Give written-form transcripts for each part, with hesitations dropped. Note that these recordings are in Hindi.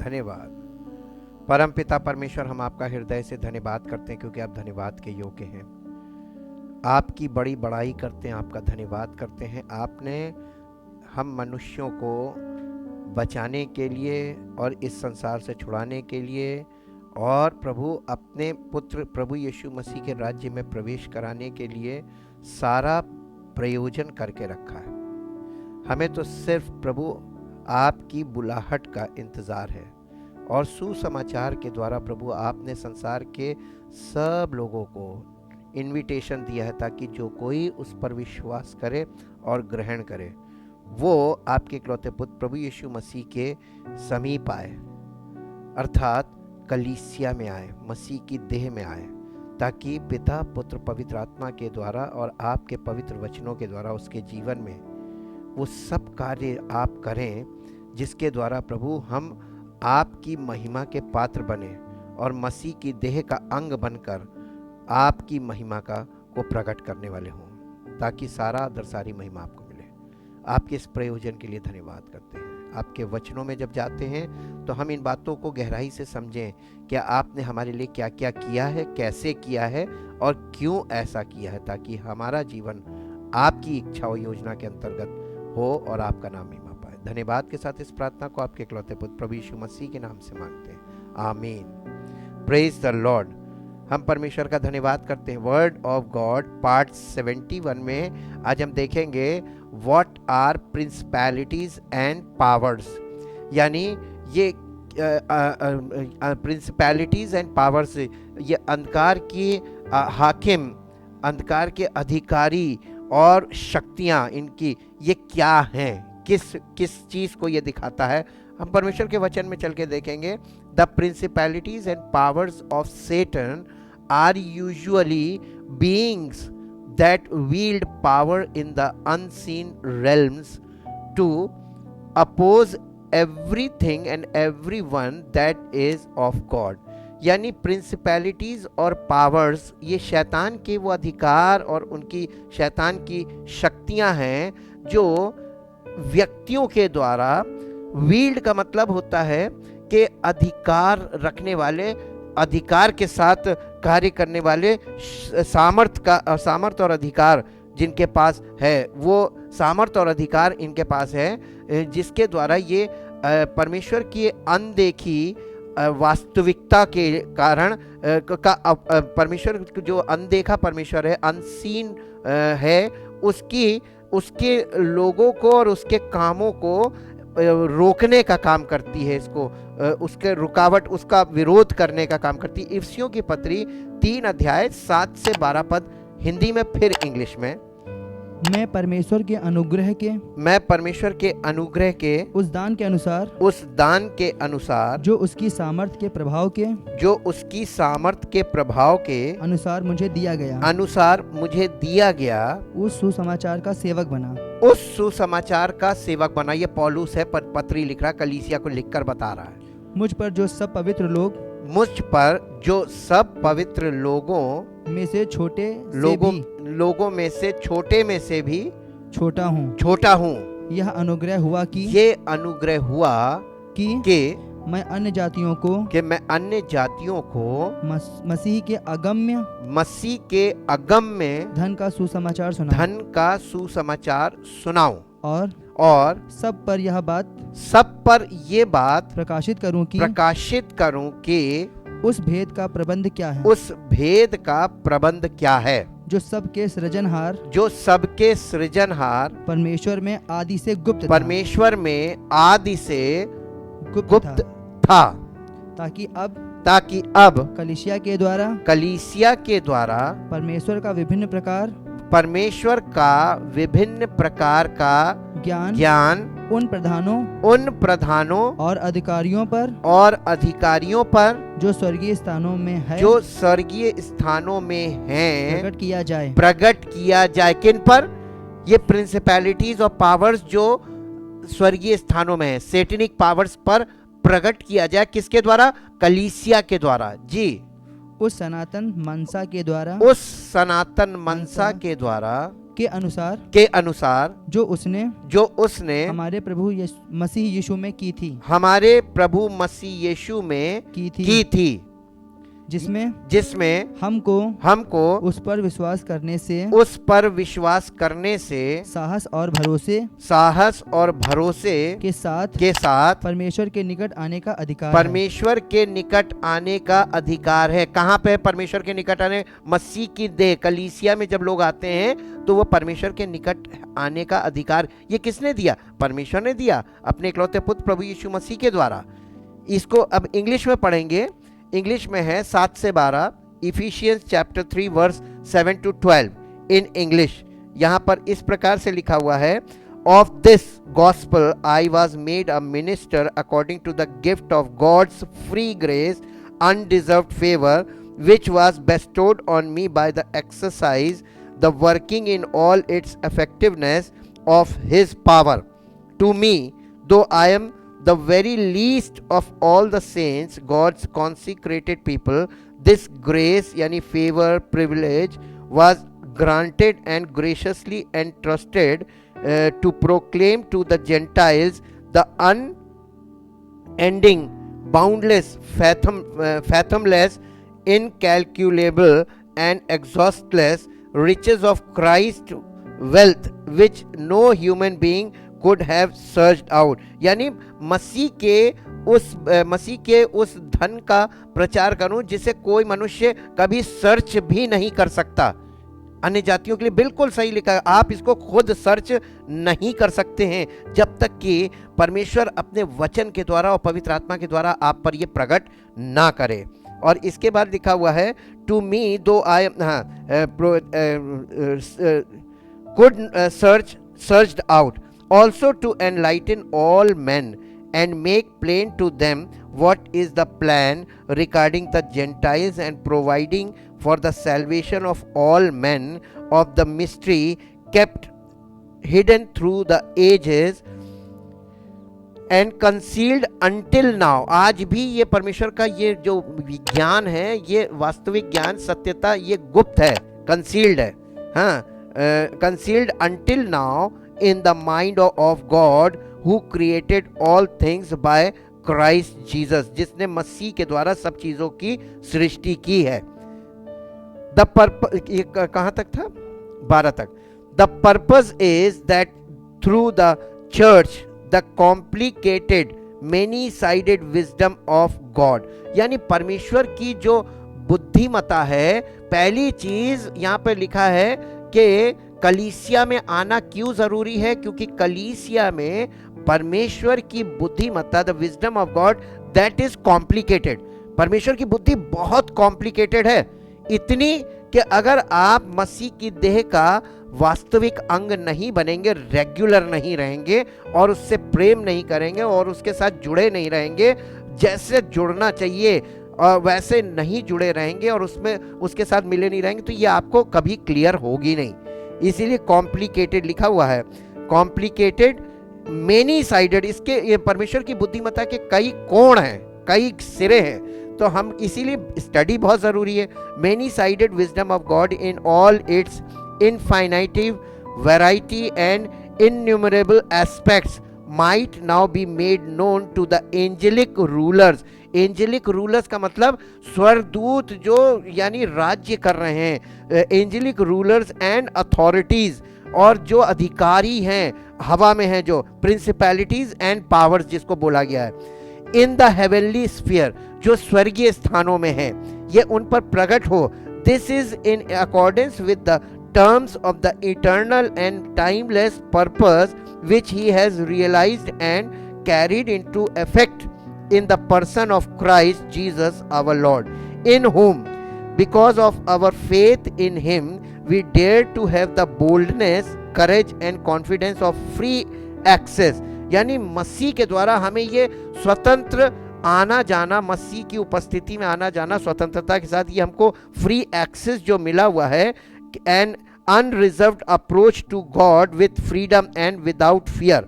धन्यवाद। परमपिता परमेश्वर, हम आपका हृदय से धन्यवाद करते हैं क्योंकि आप धन्यवाद के योग्य हैं। आपकी बड़ी बड़ाई करते हैं, आपका धन्यवाद करते हैं। आपने हम मनुष्यों को बचाने के लिए और इस संसार से छुड़ाने के लिए और प्रभु अपने पुत्र प्रभु यीशु मसीह के राज्य में प्रवेश कराने के लिए सारा प्रयोजन करके रखा है। हमें तो सिर्फ प्रभु आपकी बुलाहट का इंतज़ार है और सुसमाचार के द्वारा प्रभु आपने संसार के सब लोगों को इनविटेशन दिया है ताकि जो कोई उस पर विश्वास करे और ग्रहण करे वो आपके इकलौते पुत्र प्रभु यीशु मसीह के समीप आए, अर्थात कलीसिया में आए, मसीह की देह में आए, ताकि पिता पुत्र पवित्र आत्मा के द्वारा और आपके पवित्र वचनों के द्वारा उसके जीवन में वो सब कार्य आप करें जिसके द्वारा प्रभु हम आपकी महिमा के पात्र बने और मसीह की देह का अंग बनकर आपकी महिमा को प्रकट करने वाले हों, ताकि सारा आदर सारी महिमा आपको मिले। आपके इस प्रयोजन के लिए धन्यवाद करते हैं। आपके वचनों में जब जाते हैं तो हम इन बातों को गहराई से समझें, क्या आपने हमारे लिए क्या क्या किया है, कैसे किया है और क्यों ऐसा किया है, ताकि हमारा जीवन आपकी इच्छा और योजना के अंतर्गत हो और आपका नाम महिमा पाए। धन्यवाद के साथ इस प्रार्थना को आपके इकलौते पुत्र प्रभु यीशु मसीह के नाम से मांगते हैं, आमीन। Praise the Lord. हम परमेश्वर का धन्यवाद करते हैं। वर्ड ऑफ गॉड पार्ट 71 में आज हम देखेंगे what are principalities and powers, यानी ये प्रिंसिपैलिटीज एंड पावर्स, ये अंधकार की हाकिम, अंधकार के अधिकारी और शक्तियां इनकी ये क्या हैं, किस चीज़ को ये दिखाता है। हम परमेश्वर के वचन में चल के देखेंगे। The principalities and powers of Satan are usually beings that wield power in the unseen realms to oppose everything and everyone that is of God। यानी प्रिंसिपैलिटीज और पावर्स ये शैतान के वो अधिकार और उनकी शैतान की शक्तियां हैं जो व्यक्तियों के द्वारा, वील्ड का मतलब होता है कि अधिकार रखने वाले, अधिकार के साथ कार्य करने वाले, सामर्थ और अधिकार जिनके पास है, वो सामर्थ और अधिकार इनके पास है, जिसके द्वारा ये परमेश्वर की अनदेखी वास्तविकता के कारण परमेश्वर जो अनदेखा परमेश्वर है, अनसीन है, उसके लोगों को और उसके कामों को रोकने का काम करती है, इसको उसके रुकावट, उसका विरोध करने का काम करती है। इफिसियों की पत्री 3 अध्याय 7 से 12 पद, हिंदी में फिर इंग्लिश में। मैं परमेश्वर के अनुग्रह के उस दान के अनुसार जो उसकी सामर्थ के प्रभाव के अनुसार मुझे दिया गया उस सुसमाचार का सेवक बना। ये पौलुस है, पत्री लिख रहा, कलीसिया को लिखकर बता रहा है। मुझ पर जो सब पवित्र लोगों में से छोटे में से भी छोटा हूँ। यह अनुग्रह हुआ कि मैं अन्य जातियों को मसीह के अगम्य धन का सुसमाचार सुनाऊं और सब पर ये बात प्रकाशित करूं कि उस भेद का प्रबंध क्या है जो सबके सृजनहार परमेश्वर में आदि से गुप्त था, ताकि अब कलीसिया के द्वारा परमेश्वर का विभिन्न प्रकार का ज्ञान उन प्रधानों और अधिकारियों पर जो स्वर्गीय स्थानों में है प्रकट किया जाए। किन पर? ये प्रिंसिपैलिटीज और पावर्स जो स्वर्गीय स्थानों में है, सेटनिक पावर्स पर प्रकट किया जाए। किसके द्वारा? कलीसिया के द्वारा। जी, उस सनातन मनसा के द्वारा के अनुसार जो उसने हमारे प्रभु मसीह यीशु में की थी, हमारे प्रभु मसीह यीशु में की थी, जिसमें हमको उस पर विश्वास करने से साहस और भरोसे के साथ परमेश्वर के निकट आने का अधिकार है। कहाँ पे परमेश्वर के निकट आने? मसीह की देह कलीसिया में जब लोग आते हैं तो वो परमेश्वर के निकट आने का अधिकार ये किसने दिया? परमेश्वर ने दिया अपने इकलौते पुत्र प्रभु यीशु मसीह के द्वारा। इसको अब इंग्लिश में पढ़ेंगे। इंग्लिश में है 7 से 12, इफिशियंस चैप्टर 3 वर्स 7 to 12 इन इंग्लिश। यहाँ पर इस प्रकार से लिखा हुआ है, of this gospel I was made a minister according to the gift of God's free grace undeserved favour which was bestowed on me by the exercise, the working in all its effectiveness of his power. To me, though I am the very least of all the saints, God's consecrated people, this grace yani favor privilege was granted and graciously entrusted to proclaim to the Gentiles the unending, boundless, fathomless, incalculable and exhaustless riches of Christ's wealth which no human being could have searched out। यानी मसीह के उस धन का प्रचार करूं जिसे कोई मनुष्य कभी सर्च भी नहीं कर सकता। अन्य जातियों के लिए बिल्कुल सही लिखा है, आप इसको खुद सर्च नहीं कर सकते हैं जब तक कि परमेश्वर अपने वचन के द्वारा और पवित्र आत्मा के द्वारा आप पर ये प्रकट ना करे। और इसके बाद लिखा हुआ है, टू मी दो आई could searched out also to enlighten all men and make plain to them what is the plan regarding the Gentiles and providing for the salvation of all men of the mystery kept hidden through the ages and concealed until now। आज भी ये परमेश्वर का ये जो ज्ञान है, ये वास्तविक ज्ञान, सत्यता, ये गुप्त है, कंसील्ड है, हाँ, concealed until now in the mind of God who created all things by Christ Jesus, जिसने मसीह के द्वारा सब चीजों की सृष्टि की है। The purpose, कहाँ तक था? 12 तक। The purpose is that through the church the complicated many-sided wisdom of God, यानी परमेश्वर की जो बुद्धिमता है, पहली चीज यहाँ पे लिखा है कि कलीसिया में आना क्यों जरूरी है? क्योंकि कलीसिया में परमेश्वर की बुद्धिमत्ता, the wisdom of God, that is complicated. परमेश्वर की बुद्धि बहुत कॉम्प्लिकेटेड है, इतनी कि अगर आप मसीह की देह का वास्तविक अंग नहीं बनेंगे, रेगुलर नहीं रहेंगे और उससे प्रेम नहीं करेंगे और उसके साथ जुड़े नहीं रहेंगे जैसे जुड़ना चाहिए और वैसे नहीं जुड़े रहेंगे और उसमें उसके साथ मिले नहीं रहेंगे, तो ये आपको कभी क्लियर होगी नहीं। इसीलिए कॉम्प्लिकेटेड लिखा हुआ है, कॉम्प्लिकेटेड मेनी साइडेड। इसके ये परमेश्वर की बुद्धिमत्ता के कई कोण हैं, कई सिरे हैं, तो हम इसीलिए स्टडी बहुत जरूरी है। Many sided wisdom of God in all its infinitive variety and innumerable aspects might now be made known to the angelic rulers। Angelic rulers का मतलब स्वर्गदूत जो यानी राज्य कर रहे हैं, एंजेलिक रूलर्स एंड अथॉरिटीज, और जो अधिकारी हैं हवा में हैं, जो प्रिंसिपैलिटीज एंड पावर्स जिसको बोला गया है, इन द हेवनली स्फीयर, जो स्वर्गीय स्थानों में है, ये उन पर प्रकट हो। This is in accordance with the terms of the eternal and timeless purpose which he has realized and carried into effect in the person of Christ Jesus our Lord, in whom because of our faith in him we dare to have the boldness, courage and confidence of free access। यानी मसीह के द्वारा हमें ये स्वतंत्र आना जाना, मसीह की उपस्थिति में आना जाना स्वतंत्रता के साथ, ये हमको फ्री एक्सेस जो मिला हुआ है, and unreserved approach to God with freedom and without fear।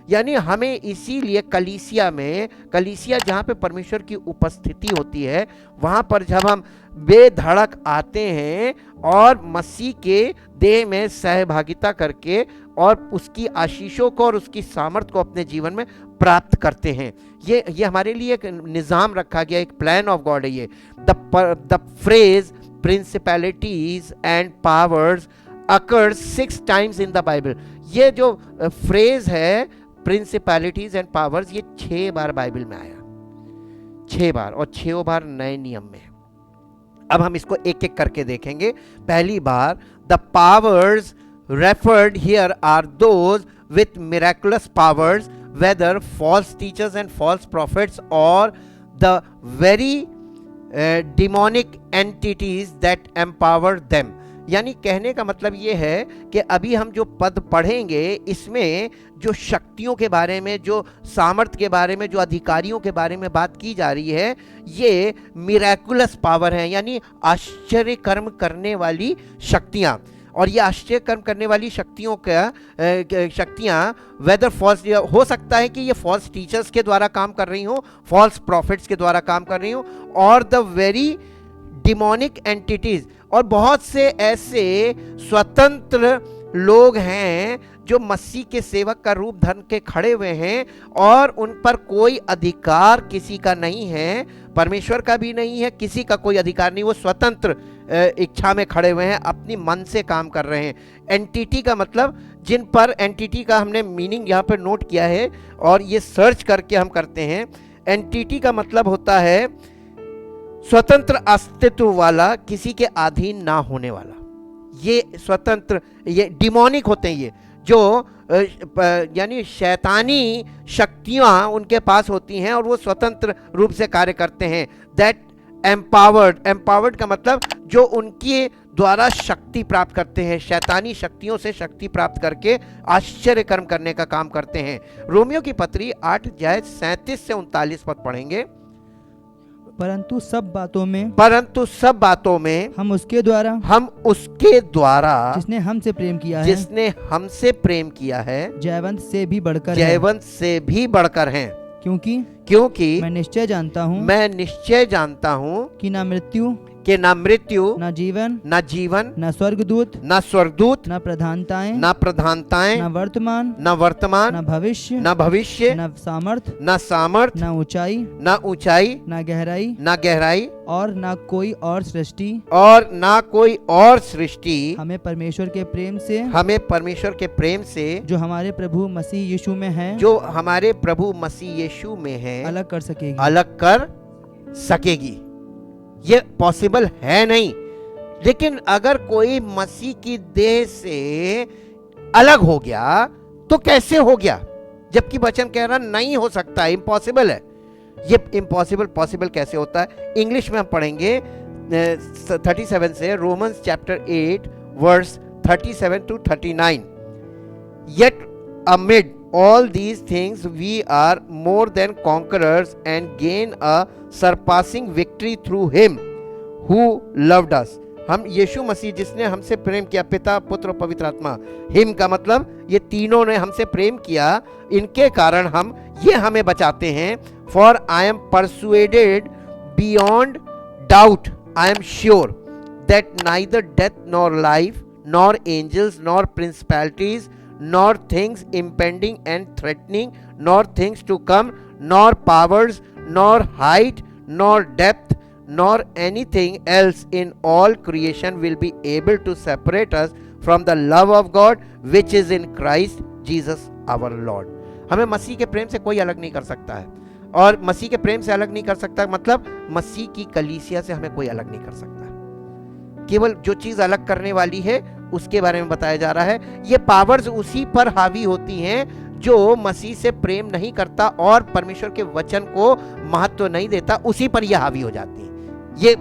यानी हमें इसीलिए कलीसिया जहाँ पे परमेश्वर की उपस्थिति होती है, वहाँ पर जब हम बेधड़क आते हैं और मसीह के देह में सहभागिता करके और उसकी आशीषों को और उसकी सामर्थ को अपने जीवन में प्राप्त करते हैं, ये हमारे लिए एक निज़ाम रखा गया, एक प्लान ऑफ गॉड है ये। The phrase principalities and powers occurs 6 times in the Bible। ये जो फ्रेज है प्रिंसिपैलिटीज एंड पावर्स, ये 6 बार बाइबल में आया, 6 बार, और 6 बार नए नियम में। अब हम इसको एक एक करके देखेंगे। पहली बार, the powers referred here are those with miraculous powers, whether false teachers and false prophets और the very demonic entities that empower them. यानी कहने का मतलब ये है कि अभी हम जो पद पढ़ेंगे इसमें जो शक्तियों के बारे में, जो सामर्थ के बारे में, जो अधिकारियों के बारे में बात की जा रही है, ये मिराकुलस पावर है, यानी आश्चर्य कर्म करने वाली शक्तियाँ। और ये आश्चर्य कर्म करने वाली शक्तियाँ वेदर फॉल्स, हो सकता है कि ये फॉल्स टीचर्स के द्वारा काम कर रही हो, फॉल्स प्रॉफिट्स के द्वारा काम कर रही हो, और द वेरी डिमोनिक एंटिटीज, और बहुत से ऐसे स्वतंत्र लोग हैं जो मसीह के सेवक का रूप धर के खड़े हुए हैं और उन पर कोई अधिकार किसी का नहीं है, परमेश्वर का भी नहीं है, किसी का कोई अधिकार नहीं। वो स्वतंत्र इच्छा में खड़े हुए हैं, अपनी मन से काम कर रहे हैं। एंटिटी का मतलब, जिन पर, एंटिटी का हमने मीनिंग यहाँ पर नोट किया है और ये सर्च करके हम करते हैं। एंटिटी का मतलब होता है स्वतंत्र अस्तित्व वाला, किसी के अधीन ना होने वाला। ये स्वतंत्र, ये डिमोनिक होते हैं, ये जो यानी शैतानी शक्तियाँ उनके पास होती हैं और वो स्वतंत्र रूप से कार्य करते हैं। दैट एम्पावर्ड का मतलब जो उनके द्वारा शक्ति प्राप्त करते हैं, शैतानी शक्तियों से शक्ति प्राप्त करके आश्चर्य कर्म करने का काम करते हैं। रोमियो की पत्री 8 अध्याय 37 से 39 पद पढ़ेंगे। परंतु सब बातों में हम उसके द्वारा जिसने हमसे प्रेम किया है जयवंत से भी बढ़कर हैं। क्योंकि मैं निश्चय जानता हूँ कि न मृत्यु न जीवन न स्वर्गदूत न प्रधानताएं न वर्तमान न भविष्य न सामर्थ न ऊंचाई न गहराई और न कोई और सृष्टि हमें परमेश्वर के प्रेम से जो हमारे प्रभु मसीह यीशु में है अलग कर सकेगी। ये पॉसिबल है नहीं। लेकिन अगर कोई मसीह की देह से अलग हो गया तो कैसे हो गया, जबकि वचन कह रहा नहीं हो सकता, इम्पॉसिबल है। ये इम्पॉसिबल पॉसिबल कैसे होता है? इंग्लिश में हम पढ़ेंगे 37 से, Romans chapter 8 verse 37 to 39। Yet amid all these things we are more than conquerors and gain a surpassing victory through him who loved us। हम यीशु मसीह जिसने हमसे प्रेम किया, पिता पुत्र पवित्र आत्मा। हिम का मतलब ये तीनों ने हमसे प्रेम किया, इनके कारण ये हमें बचाते हैं। For I am persuaded beyond doubt, I am sure that neither death nor life nor angels nor principalities nor things impending and threatening, nor things to come, nor powers, nor height, nor depth, nor anything else in all creation will be able to separate us from the love of God which is in Christ Jesus our Lord। हमें मसीह के प्रेम से कोई अलग नहीं कर सकता है, और मसीह के प्रेम से अलग नहीं कर सकता मतलब मसीह की कलीसिया से हमें कोई अलग नहीं कर सकता। केवल जो चीज अलग करने वाली है उसके बारे में बताया जा रहा है। ये पावर्स उसी पर हावी होती हैं जो मसीह से प्रेम नहीं करता और परमेश्वर के वचन को महत्व नहीं देता, उसी पर यह हावी हो जाती है।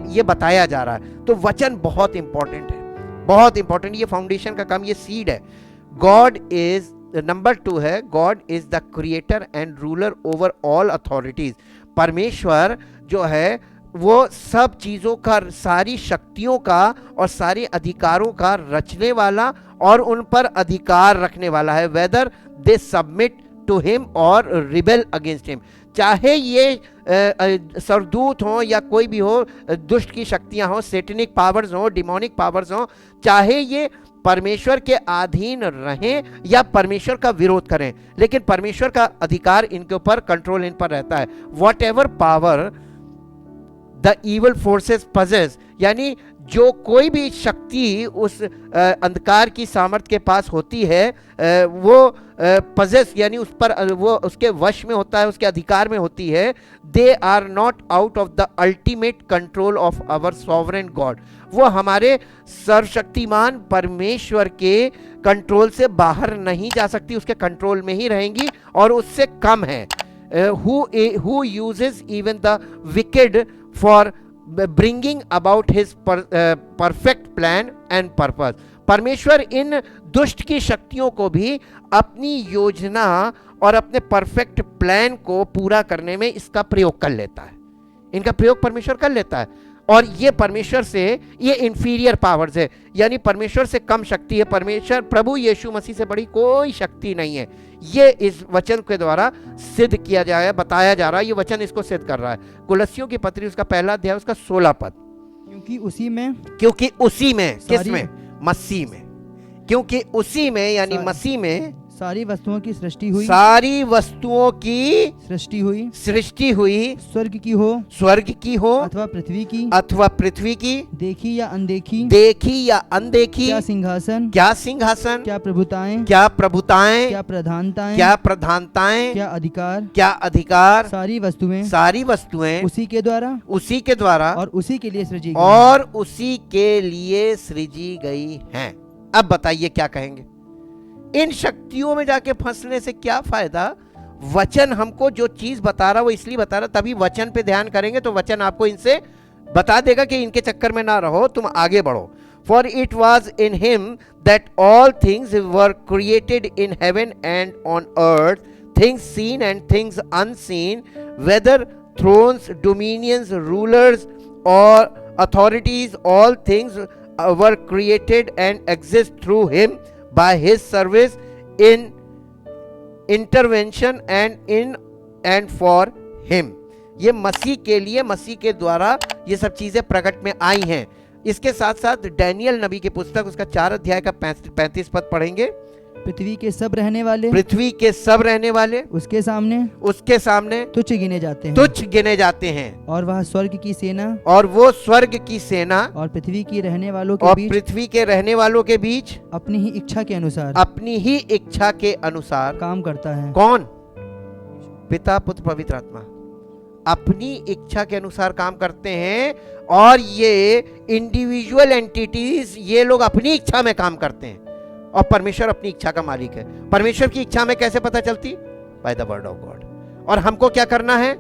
ये बताया जा रहा है। तो वचन बहुत इंपॉर्टेंट है, बहुत इंपॉर्टेंट। ये फाउंडेशन का काम, ये सीड है। गॉड इज नंबर 2 है, God is the creator and ruler over all authorities. परमेश्वर जो है वो सब चीज़ों का, सारी शक्तियों का और सारे अधिकारों का रचने वाला और उन पर अधिकार रखने वाला है। Whether they submit to him or rebel against him. चाहे ये सरदूत हो या कोई भी हो, दुष्ट की शक्तियां हो, सेटनिक पावर्स हो, डिमोनिक पावर्स हो, चाहे ये परमेश्वर के अधीन रहें या परमेश्वर का विरोध करें, लेकिन परमेश्वर का अधिकार इनके ऊपर, कंट्रोल इन पर रहता है. What ever power the evil forces possess, यानी जो कोई भी शक्ति उस अंधकार की सामर्थ्य के पास होती है, वो पजेस यानी उस पर, वो उसके वश में होता है, उसके अधिकार में होती है. They are not out of the ultimate control of our sovereign God. वो हमारे सर्वशक्तिमान परमेश्वर के कंट्रोल से बाहर नहीं जा सकती, उसके कंट्रोल में ही रहेंगी और उससे कम है. who uses even the wicked for bringing about his perfect plan and purpose. परमेश्वर इन दुष्ट की शक्तियों को भी अपनी योजना और अपने परफेक्ट प्लान को पूरा करने में इसका प्रयोग कर लेता है. इनका प्रयोग परमेश्वर कर लेता है. और ये परमेश्वर से, ये इंफीरियर पावर्स है, यानी परमेश्वर से कम शक्ति है. परमेश्वर प्रभु यीशु मसीह से बड़ी कोई शक्ति नहीं है. ये इस वचन के द्वारा सिद्ध किया जाए, बताया जा रहा है. ये वचन इसको सिद्ध कर रहा है. कुलस्सियों की पत्री उसका पहला अध्याय उसका 16 पद. क्योंकि उसी में किसमें? मसीह में. क्योंकि उसी में यानी मसीह में सारी वस्तुओं की सृष्टि हुई, सृष्टि हुई, स्वर्ग की हो अथवा पृथ्वी की, देखी या अनदेखी, क्या सिंहासन, क्या प्रभुताएं, क्या प्रधानताएं, क्या अधिकार, सारी वस्तुएं उसी के द्वारा और उसी के लिए सृजी गई हैं. अब बताइए क्या कहेंगे? इन शक्तियों में जाके फंसने से क्या फायदा? वचन हमको जो चीज बता रहा, वो इसलिए बता रहा, तभी वचन पे ध्यान करेंगे तो वचन आपको इनसे बता देगा कि इनके चक्कर में ना रहो, तुम आगे बढ़ो. For it was in him that all things were created in heaven and on earth, things seen and things unseen, whether thrones, dominions, rulers और authorities, all things were created and exist through him, by his service, in intervention and in and for him. ये मसीह के लिए, मसीह के द्वारा ये सब चीजें प्रकट में आई हैं. इसके साथ साथ डैनियल नबी की पुस्तक उसका 4 अध्याय का 35 पद पढ़ेंगे. पृथ्वी के सब रहने वाले उसके सामने तुच्छ गिने जाते हैं. और वह स्वर्ग की सेना और पृथ्वी के रहने वालों के बीच अपनी ही इच्छा के अनुसार काम करता है. कौन? पिता, पुत्र, पवित्र आत्मा अपनी इच्छा के अनुसार काम करते हैं. और ये इंडिविजुअल एंटिटीज, ये लोग अपनी इच्छा में काम करते हैं और परमेश्वर अपनी इच्छा का मालिक है. परमेश्वर की इच्छा में कैसे पता चलती? By the word of God. और हमको क्या करना है?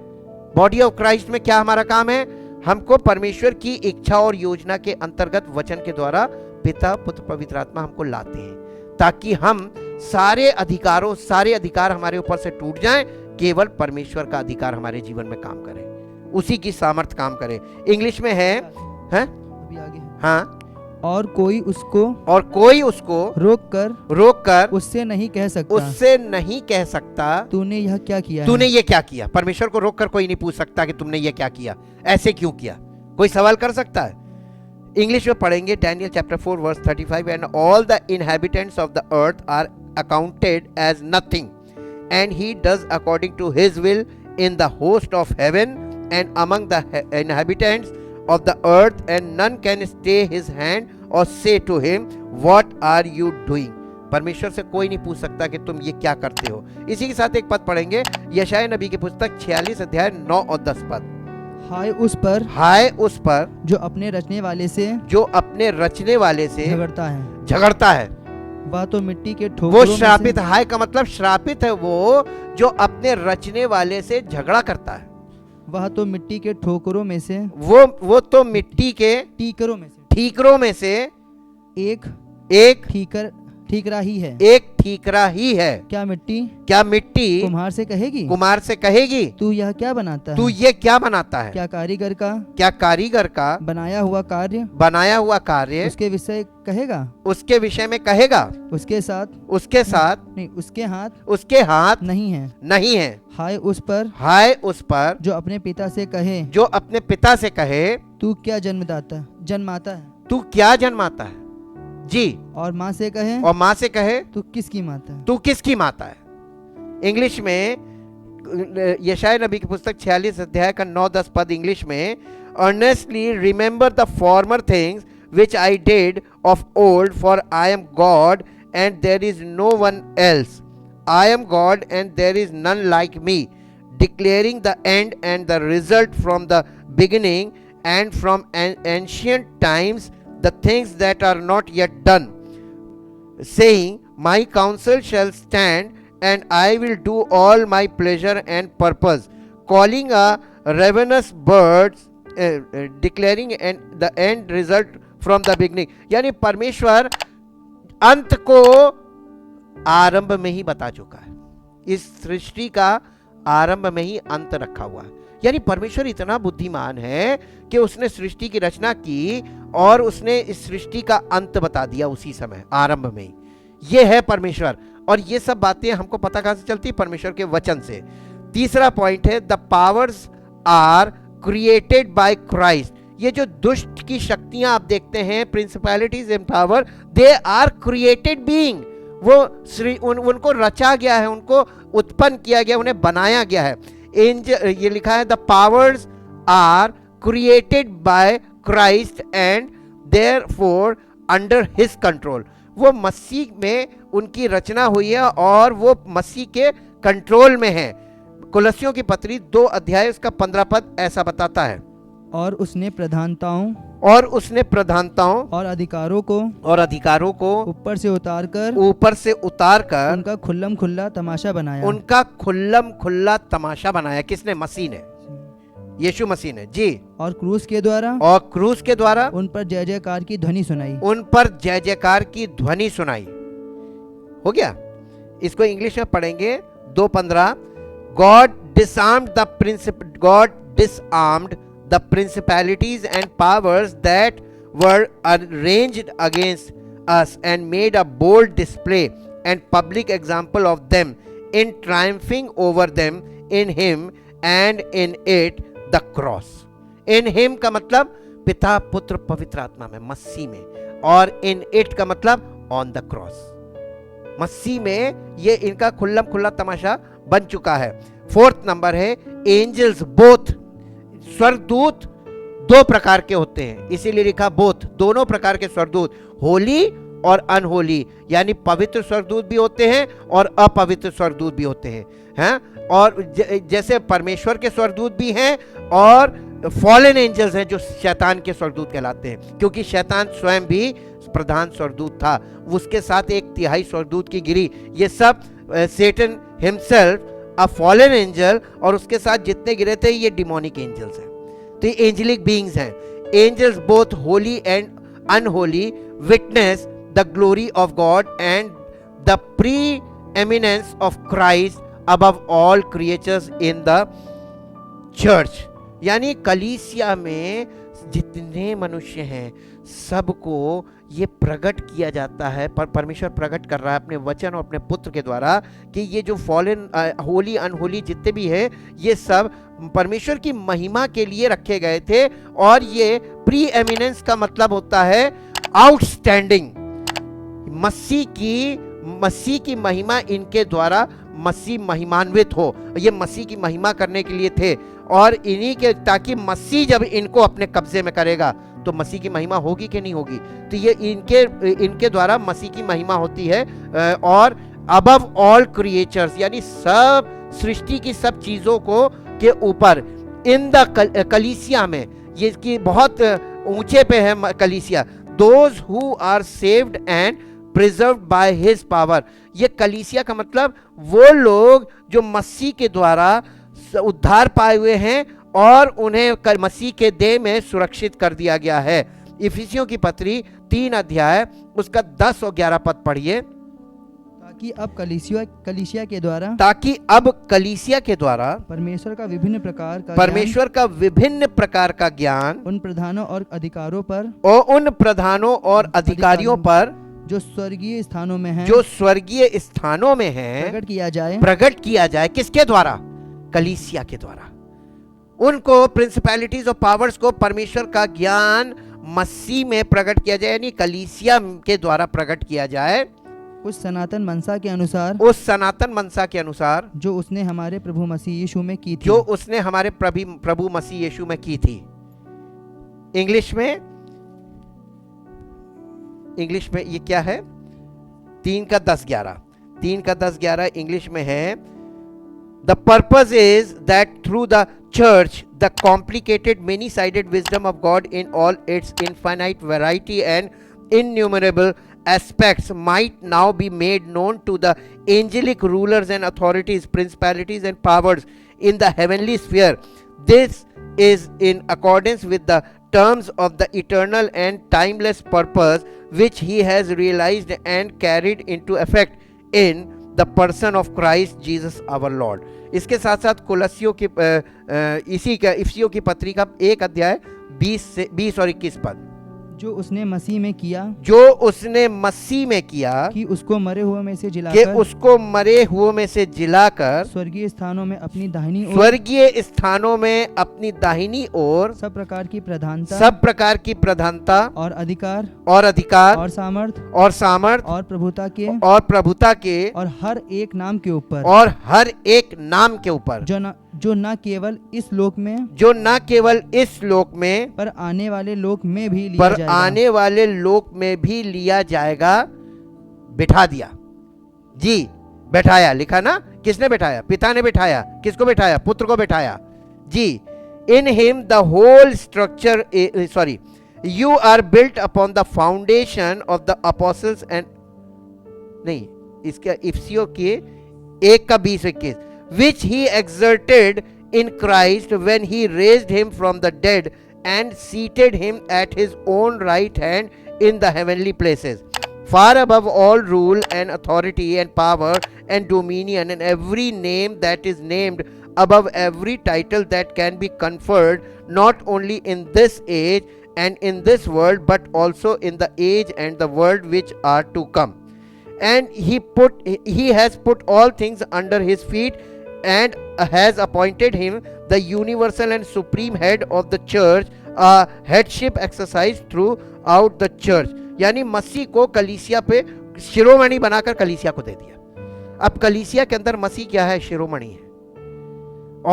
बॉडी ऑफ क्राइस्ट में क्या हमारा काम है? हमको परमेश्वर की इच्छा और योजना के अंतर्गत वचन के द्वारा पिता, पुत्र, पवित्र आत्मा हमको लाते हैं, ताकि हम सारे अधिकार हमारे ऊपर से टूट जाएं, केवल परमेश्वर का अधिकार हमारे जीवन में काम करे, उसी की सामर्थ्य काम करे. इंग्लिश में है अभी आगे. हाँ. और कोई उसको रोक कर उससे नहीं कह सकता तूने यह क्या किया. परमेश्वर को रोक कर कोई नहीं पूछ सकता कि तुमने ये क्या किया, ऐसे क्यों किया. कोई सवाल कर सकता है? इंग्लिश में पढ़ेंगे Daniel chapter 4 verse 35. And all the inhabitants of the earth are accounted as nothing, and he does according to his will in the host of heaven and among the inhabitants of the earth, and none can stay his hand or say to him, what are you doing. परमेश्वर से कोई नहीं पूछ सकता कि तुम ये क्या करते हो. इसी के साथ एक पद पढ़ेंगे यशायाह नबी की पुस्तक 46 अध्याय 9 और 10 पद. हाय उस पर जो अपने रचने वाले से झगड़ता है. वह तो मिट्टी के ठोकरों वो श्रापित. हाय का मतलब श्रापित है वो जो अपने रचने वाले से झगड़ा करता है. वह तो मिट्टी के ठोकरों में से वो तो मिट्टी के ठीकरों में से एक ठीकरा ही है। एक ठीकरा ही है। क्या मिट्टी कुम्हार से कहेगी तू यह क्या बनाता है? तू ये क्या बनाता है? क्या कारीगर का बनाया हुआ कार्य उसके विषय में कहेगा उसके साथ नहीं, उसके हाथ नहीं है। हाय उस पर जो अपने पिता से कहे तू क्या जन्माता है जी, और माँ से कहे तू किसकी माता है। इंग्लिश में यशायाह नबी की पुस्तक 46 अध्याय का 9-10 पद इंग्लिश में, earnestly remember the former things which I did of old, for I am God and there is no one else. I am God and there is none like me, declaring the end and the result from the beginning and from ancient times, the things that are not yet done, saying, my counsel shall stand and I will do all my pleasure and purpose, calling a ravenous birds, declaring the end result from the beginning. यानी परमेश्वर अंत को आरंभ में ही बता चुका है। इस सृष्टि का आरंभ में ही अंत रखा हुआ है। यानी परमेश्वर इतना बुद्धिमान है कि उसने सृष्टि की रचना की और उसने इस सृष्टि का अंत बता दिया उसी समय, आरंभ में ही। ये है परमेश्वर, और ये सब बातें हमको पता कहां से चलती? परमेश्वर के वचन से। तीसरा पॉइंट है, the powers are created by Christ. ये जो दुष्ट की शक्तियां आप देखते हैं, principalities and power, they are created being. वो उनको रचा गया है, उनको उत्पन्न किया गया, उन्हें बनाया गया है। ये लिखा है, the powers are created by Christ and therefore under his control. वो मसीह में उनकी रचना हुई है और वो मसीह के कंट्रोल में है। कुलस्सियों की पत्री 2 अध्याय उसका 15 पद ऐसा बताता है, और उसने प्रधानताओं और अधिकारों को ऊपर से उतारकर उनका खुल्लम खुल्ला तमाशा बनाया। किसने? मसीह ने, यीशु मसीह ने जी। और क्रूस के द्वारा उन पर जय जयकार की ध्वनि सुनाई। हो गया। इसको इंग्लिश में पढ़ेंगे 2:15। God disarmed the principalities and powers that were arranged against us and made a bold display and public example of them, in triumphing over them in him and in it the cross. In him का मतलब पिता पुत्र पवित्र आत्मा में, मसीह में, और in it का मतलब on the cross। मसीह में ये इनका खुल्लम खुल्ला तमाशा बन चुका है। 4th नंबर है, एंजल्स बोथ। स्वर्गदूत 2 प्रकार के होते हैं, इसीलिए लिखा बोथ, दोनों प्रकार के स्वर्गदूत, होली और अनहोली। यानी पवित्र स्वर्गदूत भी होते हैं और अपवित्र स्वर्गदूत भी होते हैं। और जैसे परमेश्वर के स्वर्गदूत भी हैं और फॉलन एंजल्स हैं जो शैतान के स्वर्गदूत कहलाते हैं, क्योंकि शैतान स्वयं भी प्रधान स्वर्गदूत था, उसके साथ 1/3 स्वर्गदूत की गिरी। ये सब सेटन हिमसेल्फ अ फॉलन एंजल, और उसके साथ जितने गिरे थे ये डिमोनिक एंजल्स हैं। तो ये एंजेलिक बीइंग्स हैं। Angels both holy and unholy witness the glory of God and the preeminence of Christ above all creatures in the church. यानी कलीसिया में जितने मनुष्य हैं सबको ये प्रकट किया जाता है, पर परमेश्वर प्रकट कर रहा है अपने वचन और अपने पुत्र के द्वारा कि ये जो फॉलन होली अनहोली जितने भी है ये सब परमेश्वर की महिमा के लिए रखे गए थे। और ये प्री एमिनेंस का मतलब होता है आउटस्टैंडिंग। मसीह की महिमा इनके द्वारा मसीह महिमान्वित हो, ये मसीह की महिमा करने के लिए थे। और इन्हीं के, ताकि मसीह जब इनको अपने कब्जे में करेगा तो मसीह की महिमा होगी कि नहीं होगी? तो ये इनके द्वारा मसीह की महिमा होती है। और अबव ऑल क्रिएचर्स यानी सब सृष्टि की सब चीजों को के ऊपर, इन द कलीसिया में, ये कि बहुत ऊंचे पे है कलीसिया, those who are saved and preserved by his power. ये कलीसिया का मतलब वो लोग जो मसीह के द्वारा उद्धार पाए हुए हैं और उन्हें मसीह के देह में सुरक्षित कर दिया गया है। इफिसियों की पत्री 3 अध्याय उसका 10 और 11 पद पढ़िए। ताकि अब कलीसिया के द्वारा परमेश्वर का विभिन्न प्रकार का ज्ञान उन प्रधानों और अधिकारियों पर जो स्वर्गीय स्थानों में है प्रकट किया जाए किसके द्वारा? कलीसिया के द्वारा। उनको प्रिंसिपैलिटीज और पावर्स को परमेश्वर का ज्ञान मसीह में प्रकट किया जाए, यानी कलीसिया के द्वारा प्रकट किया जाए उस सनातन मनसा के अनुसार जो उसने हमारे प्रभु मसीह यीशु में की थी। इंग्लिश में ये क्या है? 3:10-11 इंग्लिश में है। The purpose is that through the church, the complicated, many-sided wisdom of God in all its infinite variety and innumerable aspects might now be made known to the angelic rulers and authorities, principalities and powers in the heavenly sphere. This is in accordance with the terms of the eternal and timeless purpose which he has realized and carried into effect in the person of Christ Jesus our Lord. इसके साथ साथ कुलस्सियों की इफिसियों की पत्री का 1:20 और 21 पद, जो उसने मसीह में किया कि उसको मरे हुए में से जिलाकर स्वर्गीय स्थानों में अपनी दाहिनी ओर सब प्रकार की प्रधानता और अधिकार और सामर्थ और प्रभुता के और हर एक नाम के ऊपर जो न केवल इस लोक में पर आने वाले लोक में भी लिया जाएगा। बिठा दिया जी, बैठाया लिखा ना, किसने बैठाया? पिता ने बैठाया। किसको बैठाया? पुत्र को बैठाया जी। In him the whole structure you are built upon the foundation of the apostles and नहीं, इसका इफिसियों के 1:20-21, which he exerted in Christ when he raised him from the dead and seated him at his own right hand in the heavenly places, far above all rule and authority and power and dominion and every name that is named, above every title that can be conferred, not only in this age and in this world, but also in the age and the world which are to come. And he has put all things under his feet and has appointed him the universal and supreme head of the church, a headship exercised throughout the church. यानी मसीह को कलीसिया पे शिरोमणि बनाकर कलीसिया को दे दिया। अब कलीसिया के अंदर मसीह क्या है? शिरोमणि है,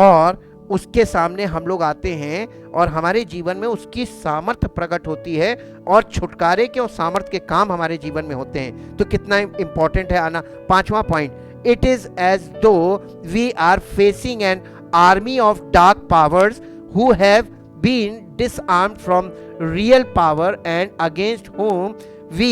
और उसके सामने हम लोग आते हैं और हमारे जीवन में उसकी सामर्थ्य प्रकट होती है और छुटकारे के और सामर्थ्य के काम हमारे जीवन में होते हैं। तो कितना इंपॉर्टेंट है आना। 5वां point, it is as though we are facing an army of dark powers who have been disarmed from real power and against whom we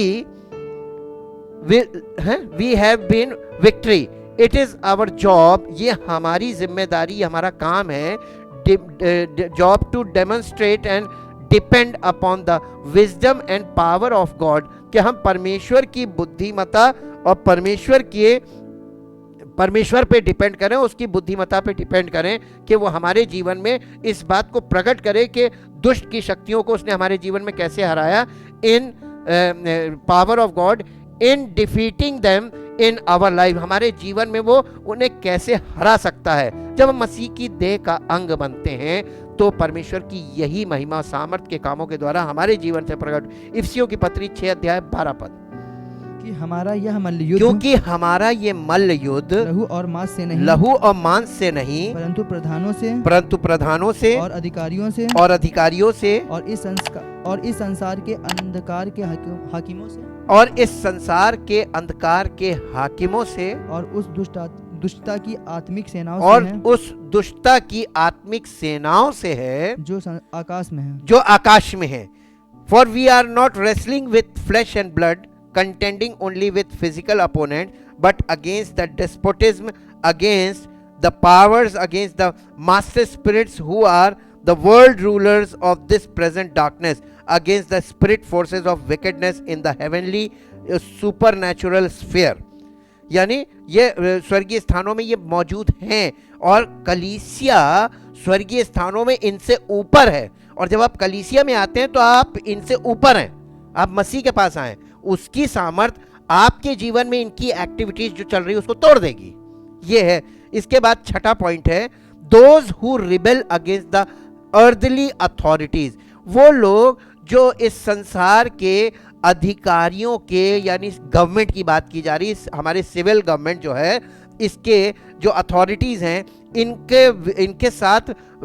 have been victory. It is our job, ये हमारी जिम्मेदारी, हमारा काम है, job to demonstrate and depend upon the wisdom and power of God, कि हम परमेश्वर की बुद्धिमत्ता और परमेश्वर पे डिपेंड करें, उसकी बुद्धिमत्ता पे डिपेंड करें कि वो हमारे जीवन में इस बात को प्रकट करे कि दुष्ट की शक्तियों को उसने हमारे जीवन में कैसे हराया, in power of God in defeating them in our life, हमारे जीवन में वो उन्हें कैसे हरा सकता है। जब हम मसीह की देह का अंग बनते हैं तो परमेश्वर की यही महिमा सामर्थ के कामों के द्वारा हमारे जीवन से प्रकट। इफिसियों की पत्री 6:12 पद, कि हमारा यह मल्ल युद्ध, क्योंकि हमारा ये मल्ल युद्ध लहू और मांस से नहीं परंतु प्रधानों से और अधिकारियों से और इस संसार के अंधकार के हाकिमों से और उस दुष्टता की आत्मिक सेनाओं से है जो आकाश में है। For we are not wrestling with flesh and blood, contending only with physical opponents, but against the despotism, against the powers, against the master spirits who are the world rulers of this present darkness, against the spirit forces of wickedness in the heavenly supernatural sphere. यानी ये स्वर्गीय स्थानों में ये मौजूद हैं, और कलीसिया स्वर्गीय स्थानों में इनसे ऊपर है। और जब आप कलीसिया में आते हैं तो आप इनसे ऊपर हैं, आप मसीह के पास आए, उसकी सामर्थ आपके जीवन में इनकी एक्टिविटीज जो चल रही है उसको तोड़ देगी। ये है। इसके बाद छठा पॉइंट है, those who rebel against the earthly authorities, वो लोग जो इस संसार के अधिकारियों के, यानी गवर्नमेंट की बात की जा रही है, हमारे सिविल गवर्नमेंट जो है, इसके जो अथॉरिटीज हैं, इनके साथ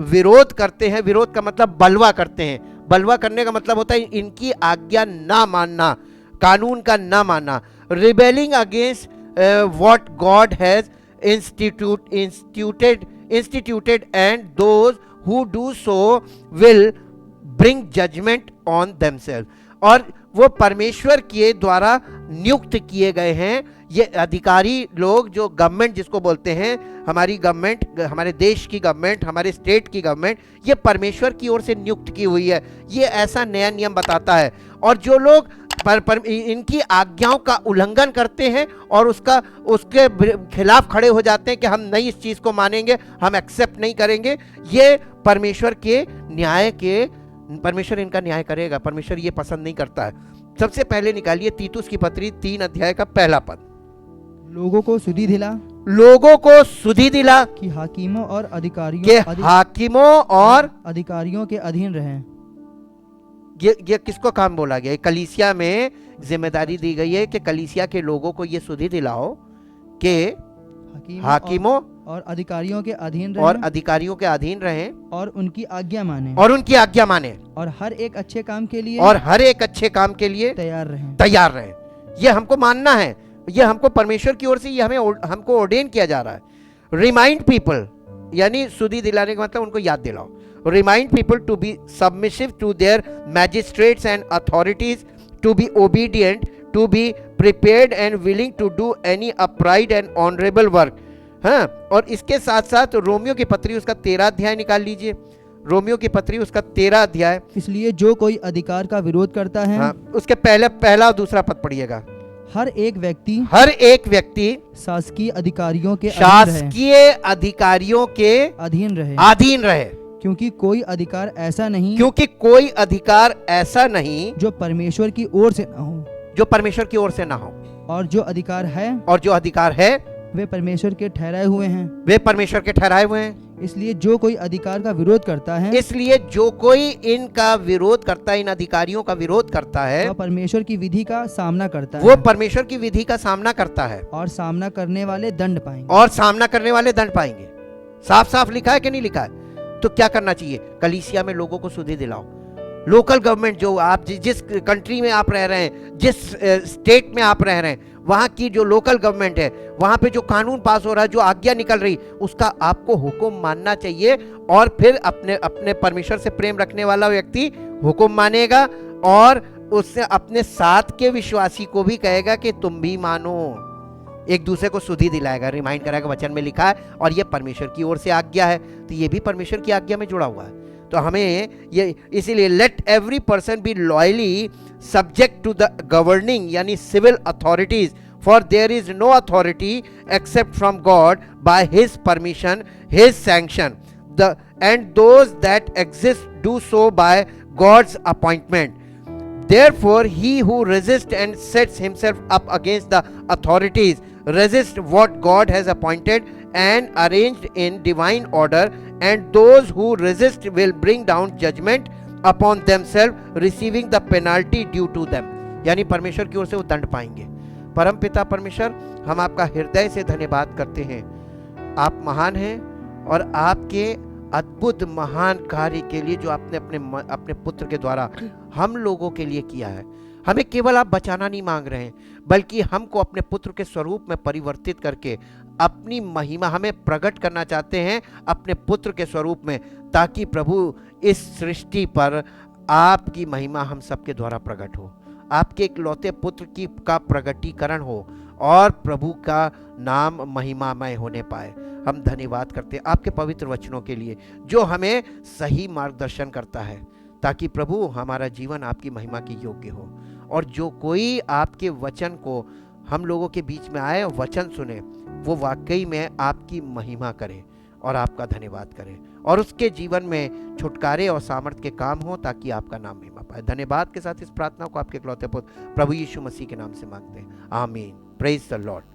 विरोध करते हैं। विरोध का मतलब बलवा करते हैं। बलवा करने का मतलब होता है इनकी आज्ञा ना मानना, कानून का ना मानना। Rebelling against what God has instituted and those who do so will bring judgment on themselves। और वो परमेश्वर के द्वारा नियुक्त किए गए हैं ये अधिकारी लोग, जो गवर्नमेंट जिसको बोलते हैं, हमारी गवर्नमेंट, हमारे देश की गवर्नमेंट, हमारे स्टेट की गवर्नमेंट, ये परमेश्वर की ओर से नियुक्त की हुई है। ये ऐसा नया नियम बताता है। और जो लोग इनकी आज्ञाओं का उल्लंघन करते हैं और उसके खिलाफ खड़े हो जाते हैं कि हम नहीं इस चीज को मानेंगे, हम एक्सेप्ट नहीं करेंगे, ये परमेश्वर इनका न्याय करेगा। परमेश्वर ये पसंद नहीं करता है। सबसे पहले निकालिए तीतुस की पत्री 3 अध्याय का पहला पद। लोगों को सुधि दिला कि हाकिमों और अधिकारियों के अधीन रहें। ये किसको काम बोला गया? कलीसिया में जिम्मेदारी दी गई है कि कलीसिया के लोगों को ये सुधि दिलाओ कि हाकिमों और अधिकारियों के अधीन रहें और उनकी आज्ञा माने और हर एक अच्छे काम के लिए तैयार रहें। ये हमको मानना है, ये हमको परमेश्वर की ओर से ये हमको ऑर्डेन किया जा रहा है। रिमाइंड पीपल, यानी सुधि दिलाने का मतलब उनको याद दिलाओ। Remind people to be submissive to their magistrates and authorities, to be obedient, to be prepared and willing to do any upright and honorable work। हाँ, और इसके साथ साथ रोमियो की पत्री उसका 13 अध्याय निकाल लीजिए। रोमियो की पत्री उसका 13 अध्याय। इसलिए जो कोई अधिकार का विरोध करता है, हाँ, उसके पहला और दूसरा पद पढ़िएगा। हर एक व्यक्ति शासकीय अधिकारियों के अधीन रहे, क्योंकि कोई अधिकार ऐसा नहीं जो परमेश्वर की ओर से ना हो, और जो अधिकार है वे परमेश्वर के ठहराए हुए हैं। इसलिए जो कोई अधिकार का विरोध करता है, इन अधिकारियों का विरोध करता है, वह परमेश्वर की विधि का सामना करता है, और सामना करने वाले दंड पाएंगे। साफ साफ लिखा है कि नहीं लिखा है? तो क्या करना चाहिए? कलीसिया में लोगों को सुधि दिलाओ। लोकल गवर्नमेंट, जो आप जिस कंट्री में आप रह रहे हैं, जिस स्टेट में आप रह रहे हैं, वहाँ की जो लोकल गवर्नमेंट है, वहाँ पे जो कानून पास हो रहा है, जो आज्ञा निकल रही, उसका आपको हुक्म मानना चाहिए। और फिर अपने परमेश्वर से प्रेम रखने वाला व्यक्ति हुक्म मानेगा और उससे अपने साथ के विश्वासी को भी कहेगा कि तुम भी मानो, एक दूसरे को सुधि दिलाएगा, रिमाइंड कराएगा। वचन में लिखा है, और ये परमेश्वर की ओर से आज्ञा है, तो ये भी परमेश्वर की आज्ञा में जुड़ा हुआ है। तो हमें ये इसीलिए let every person be loyally subject to the governing, यानी civil authorities, for there is no authority except from God by his permission, his sanction, and those that exist do so by God's appointment. Therefore, he who resists and sets himself up against the authorities resist what God has appointed and arranged in divine order, and those who resist will bring down judgment upon themselves, receiving the penalty due to them। यानी परमेश्वर की ओर से वो दंड पाएंगे। परम पिता परमेश्वर, हम आपका हृदय से धन्यवाद करते हैं। आप महान हैं और आपके अद्भुत महान कार्य के लिए जो आपने अपने पुत्र के द्वारा हम लोगों के लिए किया है। हमें केवल आप बचाना नहीं मांग रहे हैं, बल्कि हमको अपने पुत्र के स्वरूप में परिवर्तित करके अपनी महिमा हमें प्रकट करना चाहते हैं अपने पुत्र के स्वरूप में, ताकि प्रभु इस सृष्टि पर आपकी महिमा हम सबके द्वारा प्रकट हो, आपके इकलौते पुत्र का प्रगटीकरण हो और प्रभु का नाम महिमामय होने पाए। हम धन्यवाद करते हैं आपके पवित्र वचनों के लिए, जो हमें सही मार्गदर्शन करता है, ताकि प्रभु हमारा जीवन आपकी महिमा के योग्य हो। और जो कोई आपके वचन को हम लोगों के बीच में आए और वचन सुने, वो वाकई में आपकी महिमा करे और आपका धन्यवाद करे, और उसके जीवन में छुटकारे और सामर्थ के काम हो, ताकि आपका नाम महिमा पाए। धन्यवाद के साथ इस प्रार्थना को आपके इकलौते पुत्र प्रभु यीशु मसीह के नाम से मांगते हैं, आमीन। Praise the Lord.